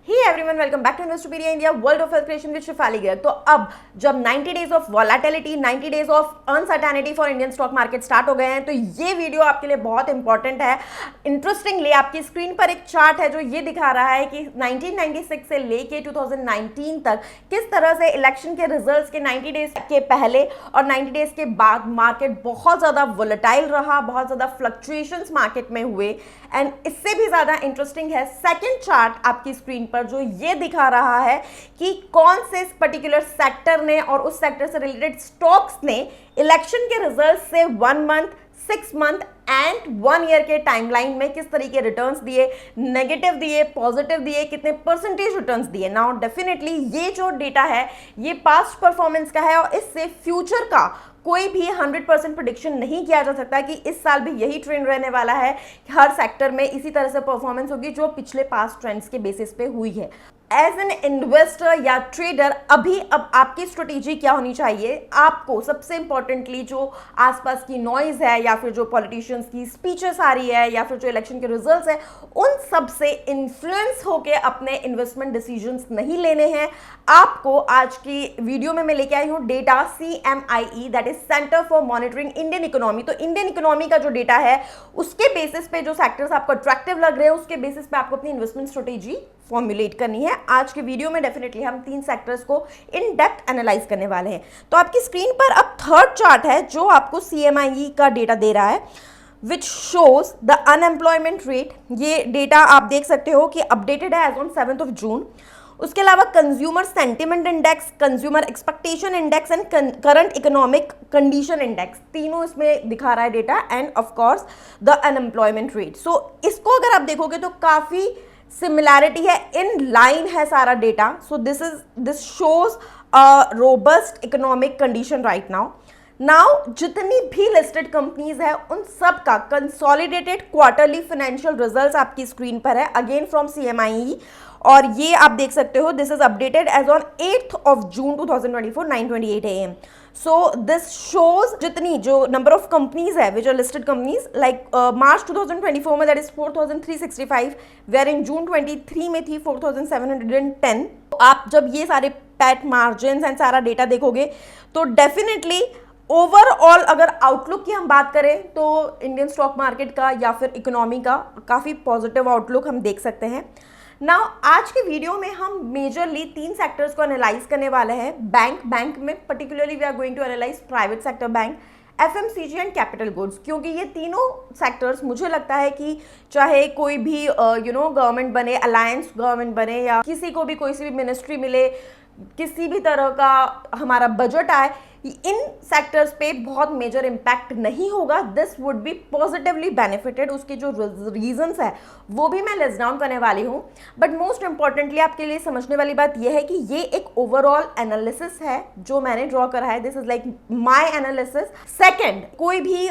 Hey everyone, welcome back to Investopedia India, World of Wealth Creation with Shefali Garg। तो अब जब 90 days of volatility, 90 days of uncertainty for Indian stock market start हो गए हैं, तो ये video आपके लिए बहुत इंपॉर्टेंट है। इंटरेस्टिंगली आपकी स्क्रीन पर एक चार्ट है जो ये दिखा रहा है कि 1996 से लेके 2019 तक किस तरह से इलेक्शन के रिजल्ट्स के 90 डेज के पहले और 90 डेज के बाद मार्केट बहुत ज़्यादा वोलेटाइल रहा, बहुत ज़्यादा फ्लक्चुएशंस मार्केट में हुए। एंड इससे भी ज़्यादा इंटरेस्टिंग है सेकेंड चार्ट आपकी स्क्रीन पर जो ये दिखा रहा है कि कौन से पर्टिकुलर सेक्टर ने और उस सेक्टर से रिलेटेड स्टॉक्स ने इलेक्शन के रिजल्ट से 1 मंथ, 6 मंथ एंड 1 ईयर के टाइमलाइन में किस तरीके रिटर्न्स दिए, नेगेटिव दिए, पॉजिटिव दिए, कितने परसेंटेज रिटर्न्स दिए। नाउ डेफिनेटली ये जो डेटा है ये पास्ट परफॉर्मेंस का है और इससे फ्यूचर का कोई भी 100% प्रेडिक्शन नहीं किया जा सकता कि इस साल भी यही ट्रेंड रहने वाला है, हर सेक्टर में इसी तरह से परफॉर्मेंस होगी जो पिछले पास्ट ट्रेंड्स के बेसिस पे हुई है। एज एन इन्वेस्टर या ट्रेडर अब आपकी स्ट्रेटेजी क्या होनी चाहिए? आपको सबसे इंपॉर्टेंटली जो आसपास की नॉइज है या फिर जो पॉलिटिशियंस की स्पीचेस आ रही है या फिर जो इलेक्शन के रिजल्ट्स है उन सब से इन्फ्लुएंस होके अपने इन्वेस्टमेंट डिसीजंस नहीं लेने हैं। आपको आज की वीडियो में मैं लेके आई हूँ data CMIE, that is centre for monitoring Indian economy. तो इंडियन इकोनॉमी का जो डेटा है उसके बेसिस पे जो सेक्टर्स आपको अट्रैक्टिव लग रहे हैं उसके बेसिस पे आपको अपनी इन्वेस्टमेंट स्ट्रेटेजी फॉर्मुलेट करनी है। आज के वीडियो में डेफिनेटली हम 3 सेक्टर्स को इन डेप्थ एनालाइज करने वाले हैं। तो आपकी स्क्रीन पर अब थर्ड चार्ट है जो आपको CMIE का डेटा दे रहा है which shows the unemployment rate. ये डेटा आप देख सकते हो कि अपडेटेड है एज ऑन 7 जून। उसके अलावा consumer sentiment index, consumer expectation index and current economic condition index, तीनों इसमें दिखा रहा है data, and of course the unemployment rate. So इसको अगर आप देखोगे तो काफ़ी सिमिलैरिटी है, इन लाइन है सारा data. So this shows a robust economic condition right now जितनी भी लिस्टेड कंपनीज है उन सब का कंसोलिडेटेड क्वार्टरली फाइनेंशियल रिजल्ट्स आपकी स्क्रीन पर है, अगेन फ्रॉम CMIE, और ये आप देख सकते हो this is updated as on 8 June 2024 9:28 AM। So this shows जितनी जो नंबर ऑफ कंपनीज है which are listed companies like March 2024 में that is 4365, where in June 23 में थी 4710। आप जब ये सारे पैट मार्जिन एंड सारा डेटा देखोगे तो डेफिनेटली ओवरऑल अगर आउटलुक की हम बात करें तो इंडियन स्टॉक मार्केट का या फिर इकोनॉमी का काफ़ी पॉजिटिव आउटलुक हम देख सकते हैं। नाउ आज के वीडियो में हम मेजरली 3 सेक्टर्स को एनालाइज करने वाले हैं। बैंक में particularly we are going to analyse private sector bank, FMCG and capital goods, क्योंकि ये तीनों सेक्टर्स मुझे लगता है कि चाहे कोई भी गवर्नमेंट बने, अलायंस गवर्नमेंट बने या किसी को भी कोई सी भी मिनिस्ट्री मिले, किसी भी तरह का हमारा बजट आए, इन सेक्टर्स पे बहुत मेजर इम्पैक्ट नहीं होगा। This would be positively benefited. उसके जो रीजंस है वो भी मैं लिस्ट डाउन करने वाली हूँ, बट मोस्ट इंपॉर्टेंटली आपके लिए समझने वाली बात यह है कि ये एक ओवरऑल एनालिसिस है जो मैंने ड्रॉ करा है। This is like my analysis. Second, कोई भी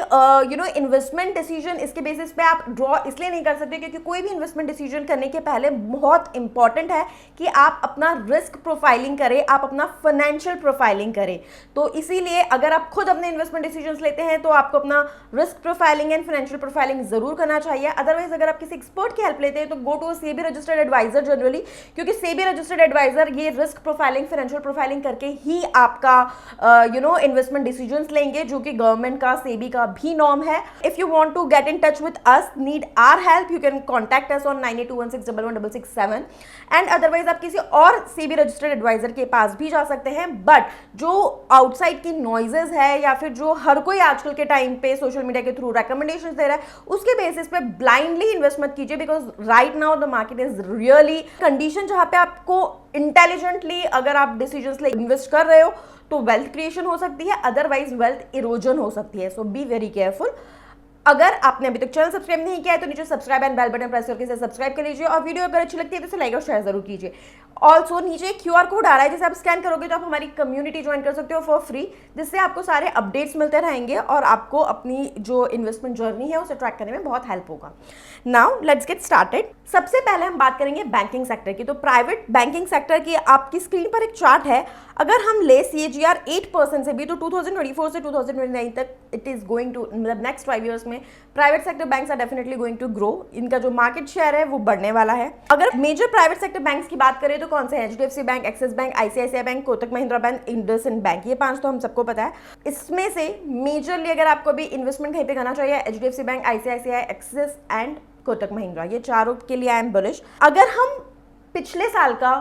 इन्वेस्टमेंट डिसीजन इसके बेसिस पे आप ड्रॉ इसलिए नहीं कर सकते क्योंकि कोई भी इन्वेस्टमेंट डिसीजन करने के पहले बहुत इंपॉर्टेंट है कि आप अपना रिस्क प्रोफाइलिंग करें, आप अपना फाइनेंशियल प्रोफाइलिंग करें। तो इसीलिए अगर आप खुद अपने इन्वेस्टमेंट डिसीजंस लेते हैं तो आपको अपना risk profiling and financial profiling जरूर करना चाहिए। अदरवाइज अगर आप किसी एक्सपर्ट की हेल्प लेते हैं तो go to SEBI registered advisor generally, क्योंकि सेबी रजिस्टर्ड एडवाइजर ये रिस्क प्रोफाइलिंग, फाइनेंशियल प्रोफाइलिंग करके ही आपका इन्वेस्टमेंट डिसीजंस लेंगे, जो कि गवर्नमेंट का, सेबी का भी नॉर्म है। If you want to get in touch with us, need our help, you can contact us on 9821611667, and otherwise आप किसी और सेबी रजिस्टर्ड एडवाइजर के पास भी जा सकते हैं। बट जो आउटसाइड की नॉइजेस है या फिर जो हर कोई आजकल के टाइम पे सोशल मीडिया के थ्रू रेकमेंडेशंस दे रहा है उसके बेसिस पे ब्लाइंडली इन्वेस्ट मत कीजिए, because right now the market is really condition जहां पे आपको इंटेलिजेंटली अगर आप डिसीजंस ले इन्वेस्ट कर रहे हो तो वेल्थ क्रिएशन हो सकती है, अदरवाइज वेल्थ इरोजन हो सकती है। सो बी वेरी केयरफुल। अगर आपने अभी तक चैनल सब्सक्राइब नहीं किया है तो नीचे subscribe and bell button press करके इसे सब्सक्राइब कर लीजिए, और वीडियो अगर अच्छी लगती है तो इसे लाइक और शेयर जरूर कीजिए। ऑल्सो नीचे QR कोड आ रहा है जिसे आप स्कैन करोगे तो आप हमारी कम्युनिटी ज्वाइन कर सकते हो फॉर फ्री, जिससे आपको सारे अपडेट्स मिलते रहेंगे और आपको अपनी जो इन्वेस्टमेंट जर्नी है उसे ट्रैक करने में बहुत हेल्प होगा। Now let's get started. सबसे पहले हम बात करेंगे बैंकिंग सेक्टर की। तो प्राइवेट बैंकिंग सेक्टर की आपकी स्क्रीन पर एक चार्ट है। अगर हम ले CAGR 8% से भी तो 2024 से 2029 तक इट इज गोइंग टू, मतलब नेक्स्ट 5 ईयर्स में हैं, private sector banks are definitely going to grow, इनका जो मार्केट शेयर है वो बढ़ने वाला है। अगर मेजर प्राइवेट सेक्टर बैंक्स की बात करें तो कौन से हैं? HDFC bank, axis bank, ICICI bank, Kotak Mahindra bank, IndusInd bank, ये 5 तो हम सबको पता है। इसमें से मेजरली अगर आपको भी इन्वेस्टमेंट कहीं पे करना चाहिए, HDFC bank, ICICI, axis and Kotak Mahindra, ये चारों के लिए आई एम बुलिश। अगर हम पिछले साल का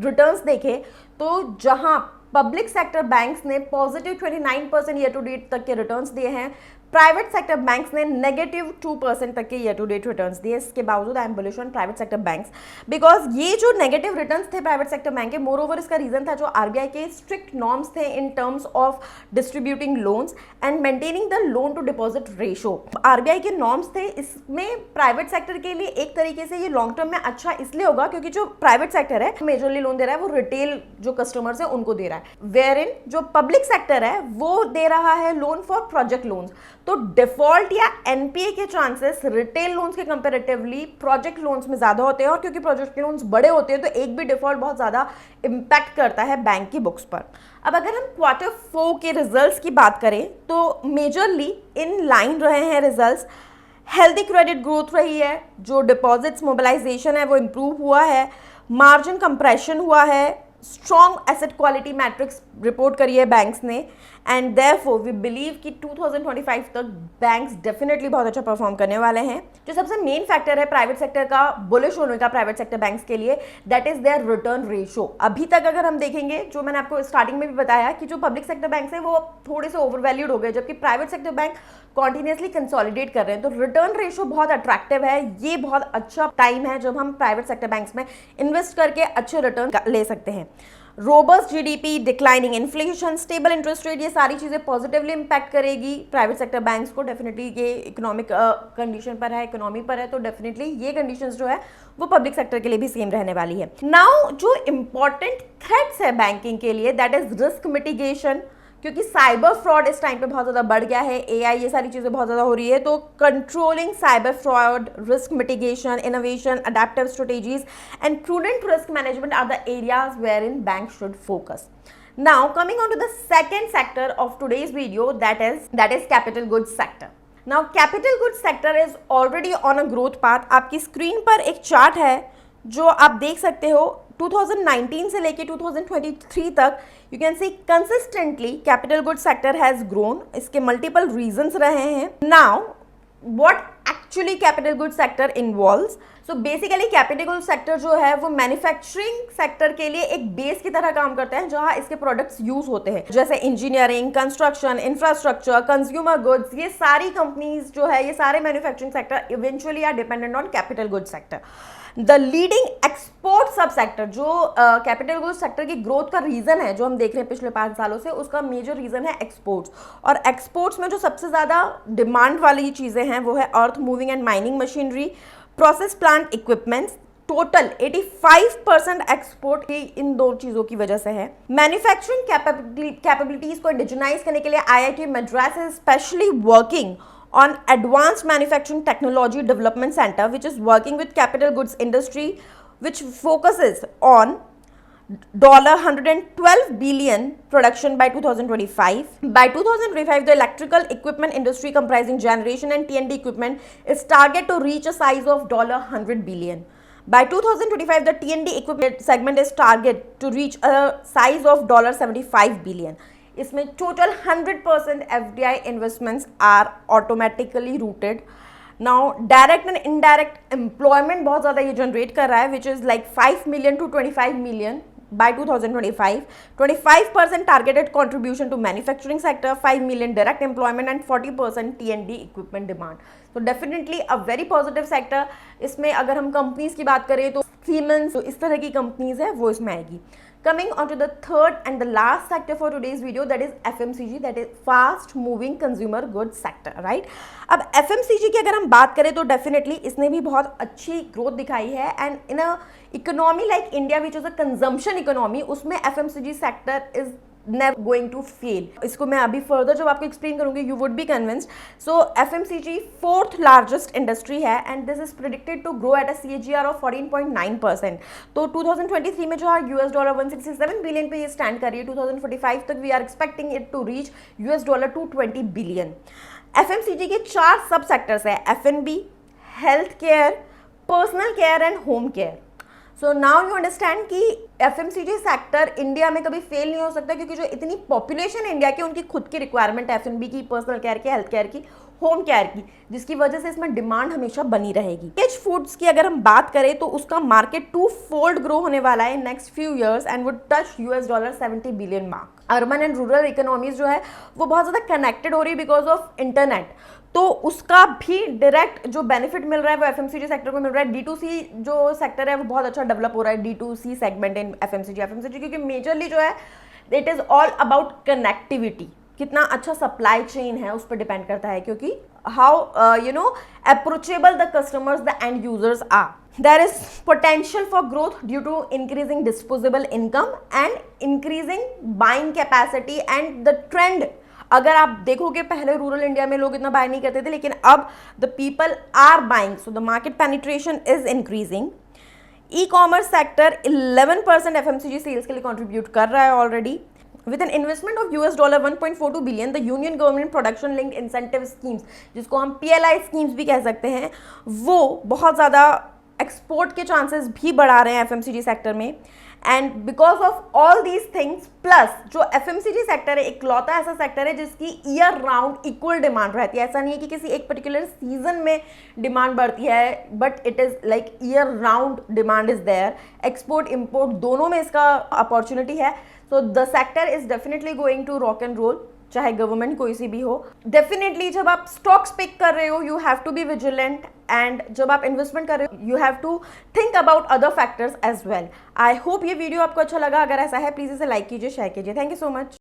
रिटर्न्स देखें तो जहां पब्लिक सेक्टर बैंक्स ने पॉजिटिव 29% ईयर टू डेट तक के रिटर्न्स दिए हैं, प्राइवेट सेक्टर बैंक्स ने नेगेटिव 2% तक के ईयर टू डेट रिटर्न्स दिए। इसके बावजूद I am bullish on private sector banks, because ये जो नेगेटिव रिटर्न्स थे प्राइवेट सेक्टर बैंक के, मोर ओवर इसका रीजन था जो RBI के स्ट्रिक्ट नॉर्म्स थे in terms of distributing loans and maintaining the loan to deposit ratio. RBI के नॉर्म्स थे, इसमें प्राइवेट सेक्टर के लिए एक तरीके से ये लॉन्ग टर्म में अच्छा इसलिए होगा क्योंकि जो प्राइवेट सेक्टर है मेजरली लोन दे रहा है वो रिटेल जो कस्टमर्स है उनको दे रहा है, वेयर इन जो पब्लिक सेक्टर है वो दे रहा है लोन फॉर प्रोजेक्ट लोन्स। तो डिफॉल्ट या NPA के चांसेस रिटेल लोन्स के कंपैरेटिवली प्रोजेक्ट लोन्स में ज्यादा होते हैं, और क्योंकि प्रोजेक्ट लोन्स बड़े होते हैं तो एक भी डिफॉल्ट बहुत ज्यादा इंपैक्ट करता है बैंक की बुक्स पर। अब अगर हम Q4 के रिजल्ट्स की बात करें तो मेजरली इन लाइन रहे हैं रिजल्ट्स। हेल्दी क्रेडिट ग्रोथ रही है, जो डिपॉजिट्स मोबिलाइजेशन है वो इंप्रूव हुआ है, मार्जिन कंप्रेशन हुआ है, strong asset quality matrix report करी है बैंक्स ने, एंड देयरफॉर वी बिलीव कि 2025 तक बैंक्स डेफिनेटली बहुत अच्छा परफॉर्म करने वाले हैं। जो सबसे मेन फैक्टर है प्राइवेट सेक्टर का बुलिश होने का प्राइवेट सेक्टर बैंक्स के लिए, that is their return ratio. अभी तक अगर हम देखेंगे, जो मैंने आपको स्टार्टिंग में भी बताया कि जो पब्लिक सेक्टर बैंक्स है वो थोड़े से ओवरवैल्यूड हो गए, जबकि private sector bank continuously consolidate कर रहे हैं, तो रिटर्न रेशो बहुत अट्रैक्टिव है। ये बहुत अच्छा टाइम है जब हम प्राइवेट सेक्टर बैंक्स में इन्वेस्ट करके अच्छे रिटर्न ले सकते हैं। Robust GDP, declining inflation, stable interest rate, ये सारी चीज़ें पॉजिटिवली इंपैक्ट करेगी प्राइवेट सेक्टर बैंक्स को। डेफिनेटली ये इकोनॉमिक कंडीशन पर है, इकोनॉमी पर है, तो डेफिनेटली ये कंडीशंस जो है वो पब्लिक सेक्टर के लिए भी सेम रहने वाली है। नाउ जो इंपॉर्टेंट थ्रेट्स है बैंकिंग के लिए, दैट इज रिस्क मिटिगेशन, क्योंकि साइबर फ्रॉड इस टाइम पे बहुत ज़्यादा बढ़ गया है, AI ये सारी चीज़ें बहुत ज़्यादा हो रही है, तो controlling cyber fraud, risk mitigation, innovation, adaptive strategies and prudent risk management are the areas where in bank should focus. Now coming on to the second sector of today's video, that is capital goods sector. Now capital goods sector is already on a growth path। आपकी screen पर एक chart है जो आप देख सकते हो 2019 से लेके 2023 तक, you can see consistently capital good sector has grown. इसके मल्टीपल रीजंस रहे हैं। Now what actually capital good sector involves? So basically capital good sector जो है वो मैन्युफैक्चरिंग सेक्टर के लिए एक बेस की तरह काम करता है, जहां इसके प्रोडक्ट्स यूज होते हैं, जैसे engineering, construction, infrastructure, consumer goods. ये सारी कंपनीज जो है, ये सारे manufacturing sector eventually are dependent on capital good sector. The leading export sub sector, जो कैपिटल गुड्स सेक्टर की ग्रोथ का रीजन है, जो हम देख रहे हैं पिछले 5 सालों से, उसका मेजर रीजन है एक्सपोर्ट्स। और एक्सपोर्ट्स में जो सबसे ज्यादा डिमांड वाली चीजें हैं वो है earth moving and mining machinery, process plant equipments. Total 85% export इन दो चीजों की वजह से है। मैन्युफैक्चरिंग कैपेबिलिटीज को इंडिजिनाइज करने के लिए IIT Madras is specially working on advanced manufacturing technology development center, which is working with capital goods industry, which focuses on $112 billion production by 2025. By 2025, the electrical equipment industry comprising generation and T&D equipment is target to reach a size of $100 billion. By 2025, the T&D equipment segment is target to reach a size of $75 billion. इसमें total 100% FDI investments are automatically routed. Now direct and indirect employment बहुत ज़्यादा ये generate कर रहा है, which is like 5 million to 25 million by 2025. 25% targeted contribution to manufacturing sector, 5 million direct employment and 40% T&D equipment demand. So definitely a very positive sector. इसमें अगर हम companies की बात करें तो Siemens, तो इस तरह की कंपनीज है वो इसमें आएगी। Coming on to the third and the last sector for today's video, that is FMCG, that is fast moving consumer goods sector, right? अब FMCG की अगर हम बात करें तो डेफिनेटली इसने भी बहुत अच्छी ग्रोथ दिखाई है, and in a economy like India which is a consumption economy, उसमें FMCG sector is never going to fail. इसको मैं अभी फर्दर जब आपको एक्सप्लेन करूंगी, you would be convinced. So FMCG fourth largest industry है, and this is predicted to grow at a CAGR of 14.9%. तो 2023 में जो है $167 billion पे ये स्टैंड कर रही है, 2045 तक we are expecting it to reach $220 billion. FMCG के 4 सब सेक्टर्स है, एफएनबी, health care, personal care and home care. So now you understand कि एफएमसीजी सेक्टर इंडिया में कभी फेल नहीं हो सकता, क्योंकि जो इतनी पॉपुलेशन है इंडिया की, उनकी खुद की रिक्वायरमेंट है एफएनबी की, पर्सनल केयर की, हेल्थ केयर की, होम केयर की, जिसकी वजह से इसमें डिमांड हमेशा बनी रहेगी। एज फूड्स की अगर हम बात करें तो उसका मार्केट 2-fold ग्रो होने वाला है next few years and would touch $70 billion mark. Urban and rural economies जो है वो बहुत ज़्यादा कनेक्टेड हो रही है बिकॉज ऑफ इंटरनेट, तो उसका भी डायरेक्ट जो बेनिफिट मिल रहा है वो एफएमसीजी सेक्टर को मिल रहा है। D2C जो सेक्टर है वो बहुत अच्छा डेवलप हो रहा है, D2C सेगमेंट इन एफएमसीजी, क्योंकि मेजरली जो है it is all about connectivity. कितना अच्छा सप्लाई चेन है उस पर डिपेंड करता है, क्योंकि how approachable the customers the end users are. There is potential for growth due to increasing disposable income and increasing buying capacity and the trend। अगर आप देखोगे पहले रूरल इंडिया में लोग इतना बाय नहीं करते थे, लेकिन अब the people are buying, so the market penetration is increasing. E commerce sector 11% FMCG sales के लिए कंट्रीब्यूट कर रहा है already. With an investment of $1.42 billion, the Union Government Production Linked Incentive Schemes, जिसको हम PLI schemes भी कह सकते हैं, वो बहुत ज़्यादा एक्सपोर्ट के चांसेस भी बढ़ा रहे हैं एफएमसीजी सेक्टर में। And because of all these things plus जो एफएमसीजी सेक्टर है इकलौता ऐसा सेक्टर है जिसकी ईयर राउंड इक्वल डिमांड रहती है। ऐसा नहीं है कि किसी एक पर्टिकुलर सीजन में डिमांड बढ़ती है, but it is like year round demand is there. Export import दोनों में इसका अपॉर्चुनिटी है। So the sector is definitely going to rock and roll, चाहे गवर्नमेंट कोई सी भी हो। डेफिनेटली जब आप स्टॉक्स पिक कर रहे हो you have to be vigilant, and जब आप इन्वेस्टमेंट कर रहे हो you have to think about other factors as well. I hope ये वीडियो आपको अच्छा लगा। अगर ऐसा है प्लीज़ इसे लाइक कीजिए, शेयर कीजिए। Thank you so much.